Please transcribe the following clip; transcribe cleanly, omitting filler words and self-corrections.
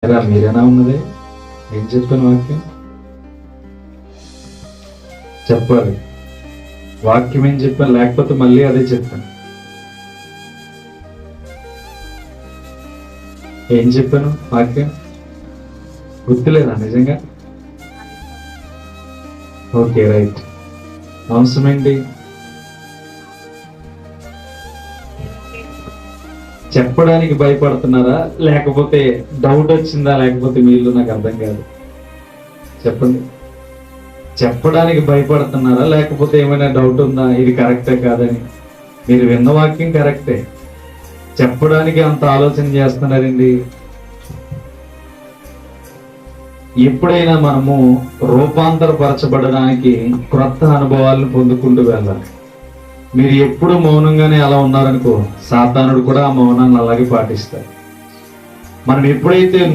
మీరేనా ఉన్నది? ఏం చెప్పాను వాక్యం? చెప్పాలి. వాక్యం ఏం చెప్పాను, లేకపోతే మళ్ళీ అదే చెప్తాను. ఏం చెప్పాను వాక్యం? గుర్తులేదా నిజంగా? Okay, right. అంశం ఏంటి? చెప్పడానికి భయపడుతున్నారా, లేకపోతే డౌట్ వచ్చిందా, లేకపోతే మీరు? నాకు అర్థం కాదు. చెప్పండి. చెప్పడానికి భయపడుతున్నారా, లేకపోతే ఏమైనా డౌట్ ఉందా ఇది కరెక్టే కాదని? మీరు విన్న వాక్యం కరెక్టే, చెప్పడానికి అంత ఆలోచన చేస్తున్నారండి. ఎప్పుడైనా మనము రూపాంతరపరచబడడానికి క్రొత్త అనుభవాలను పొందుకుంటూ వెళ్ళాలి. మీరు ఎప్పుడు మౌనంగానే అలా ఉన్నారనుకో, సాతానుడు కూడా ఆ మౌనాన్ని అలాగే పాటిస్తారు. మనం ఎప్పుడైతే